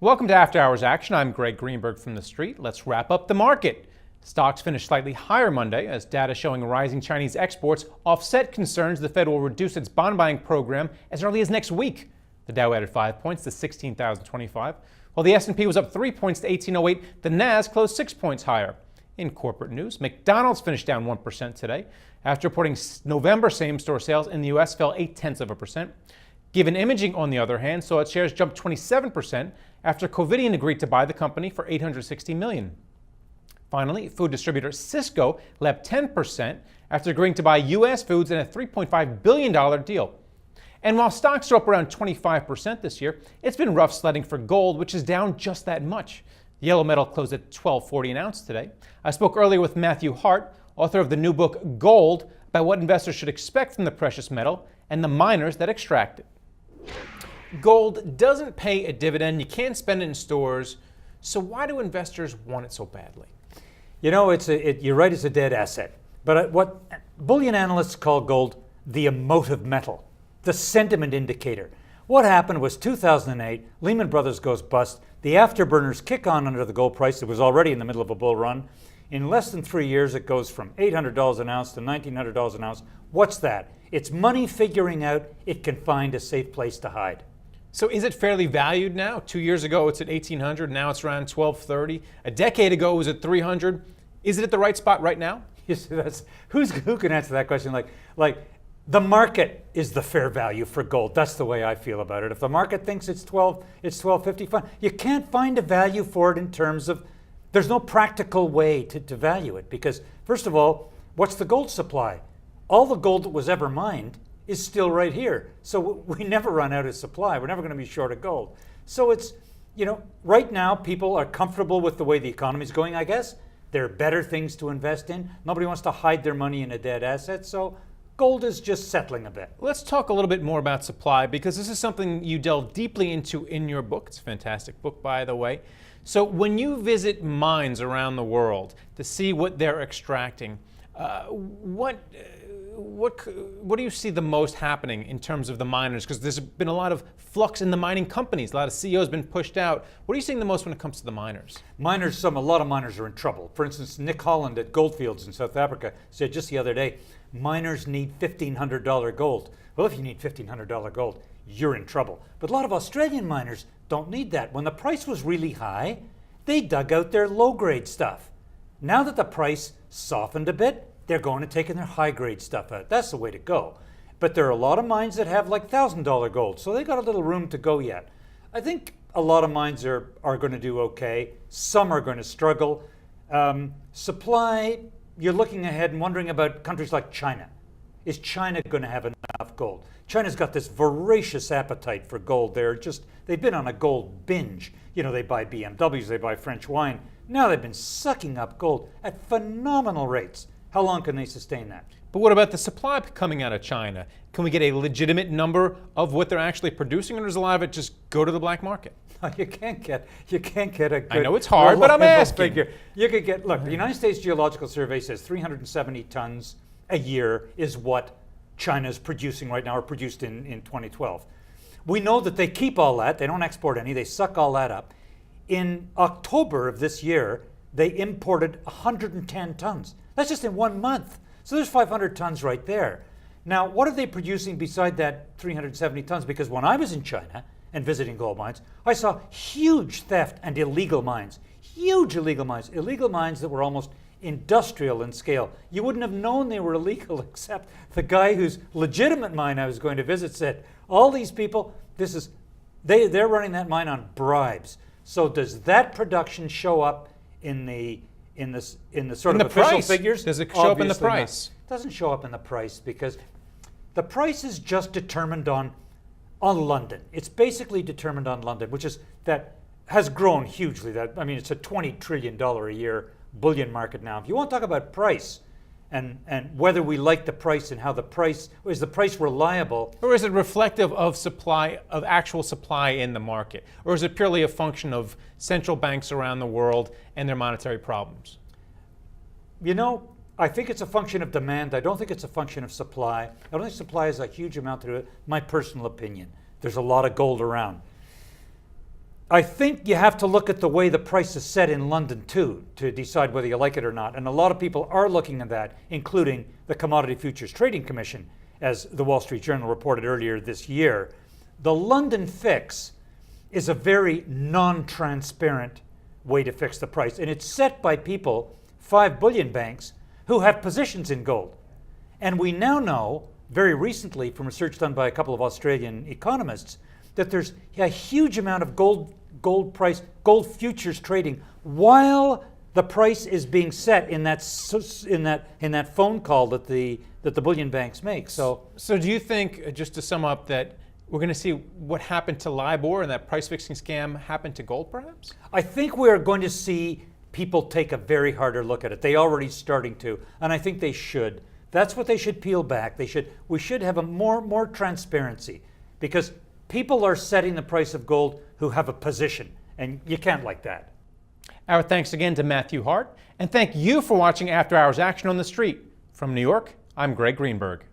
Welcome to After Hours Action. I'm Greg Greenberg from TheStreet. Let's wrap up the market. Stocks finished slightly higher Monday as data showing rising Chinese exports offset concerns the Fed will reduce its bond buying program as early as next week. The Dow added 5 points to 16,025, while the S&P was up 3 points to 1808. The Nas closed 6 points higher. In corporate news, McDonald's finished down 1% today after reporting November same-store sales in the U.S. fell 0.8%. Given Imaging, on the other hand, saw its shares jump 27% after Covidien agreed to buy the company for $860 million. Finally, food distributor Cisco leapt 10% after agreeing to buy U.S. Foods in a $3.5 billion deal. And while stocks are up around 25% this year, it's been rough sledding for gold, which is down just that much. The yellow metal closed at $12.40 an ounce today. I spoke earlier with Matthew Hart, author of the new book Gold, about what investors should expect from the precious metal and the miners that extract it. Gold doesn't pay a dividend. You can't spend it in stores. So why do investors want it so badly? You know, you're right, it's a dead asset. But what bullion analysts call gold the emotive metal, the sentiment indicator. What happened was 2008, Lehman Brothers goes bust. The afterburners kick on under the gold price. It was already in the middle of a bull run. In less than 3 years, it goes from $800 an ounce to $1,900 an ounce. What's that? It's money figuring out it can find a safe place to hide. So is it fairly valued now? 2 years ago, it's at $1,800. Now it's around $1,230. A decade ago, it was at $300. Is it at the right spot right now? You see, who can answer that question? Like the market is the fair value for gold. That's the way I feel about it. If the market thinks it's $1,250, fine. You can't find a value for it in terms of, there's no practical way to value it because, first of all, what's the gold supply? All the gold that was ever mined is still right here. So we never run out of supply. We're never going to be short of gold. So it's, right now people are comfortable with the way the economy is going, I guess. There are better things to invest in. Nobody wants to hide their money in a dead asset. So gold is just settling a bit. Let's talk a little bit more about supply because this is something you delve deeply into in your book. It's a fantastic book, by the way. So when you visit mines around the world to see what they're extracting, what do you see the most happening in terms of the miners? Because there's been a lot of flux in the mining companies. A lot of CEOs have been pushed out. What are you seeing the most when it comes to the miners? A lot of miners are in trouble. For instance, Nick Holland at Goldfields in South Africa said just the other day, miners need $1,500 gold. Well, if you need $1,500 gold, you're in trouble. But a lot of Australian miners don't need that. When the price was really high, they dug out their low-grade stuff. Now that the price softened a bit, they're going to take in their high-grade stuff out. That's the way to go. But there are a lot of mines that have like $1,000 gold, so they got a little room to go yet. I think a lot of mines are going to do okay. Some are going to struggle. Supply, you're looking ahead and wondering about countries like China. Is China going to have enough gold? China's got this voracious appetite for gold. They've been on a gold binge. They buy BMWs, they buy French wine. Now they've been sucking up gold at phenomenal rates. How long can they sustain that? But what about the supply coming out of China? Can we get a legitimate number of what they're actually producing, or does a lot of it just go to the black market? You can't get a good, I know it's hard, but I'm asking. Figure. You could get, look, the United States Geological Survey says 370 tons a year is what China is producing right now, or produced in 2012. We know that they keep all that. They don't export any. They suck all that up. In October of this year, they imported 110 tons. That's just in 1 month. So there's 500 tons right there. Now, what are they producing beside that 370 tons? Because when I was in China and visiting gold mines, I saw huge theft and illegal mines. Huge illegal mines. Illegal mines that were almost industrial in scale. You wouldn't have known they were illegal except the guy whose legitimate mine I was going to visit said, all these people, they're running that mine on bribes. So does that production show up in the sort of official figures? Does it show up in the price? It doesn't show up in the price because the price is just determined on London. It's basically determined on London, that has grown hugely. It's a $20 trillion a year bullion market now. If you want to talk about price and whether we like the price and how is the price reliable? Or is it reflective of actual supply in the market? Or is it purely a function of central banks around the world and their monetary problems? I think it's a function of demand. I don't think it's a function of supply. I don't think supply has a huge amount to do with it. My personal opinion. There's a lot of gold around. I think you have to look at the way the price is set in London too to decide whether you like it or not. And a lot of people are looking at that, including the Commodity Futures Trading Commission, as the Wall Street Journal reported earlier this year. The London fix is a very non-transparent way to fix the price. And it's set by people, 5 bullion banks, who have positions in gold. And we now know, very recently from research done by a couple of Australian economists, that there's a huge amount of gold futures trading while the price is being set in that phone call that the bullion banks make. So do you think, just to sum up, that we're going to see what happened to LIBOR and that price fixing scam happen to gold, perhaps? I think we're going to see people take a very harder look at it. They already starting to, and I think they should. That's what they should peel back. We should have a more transparency, because people are setting the price of gold who have a position, and you can't like that. Our thanks again to Matthew Hart, and thank you for watching After Hours Action on the Street. From New York, I'm Greg Greenberg.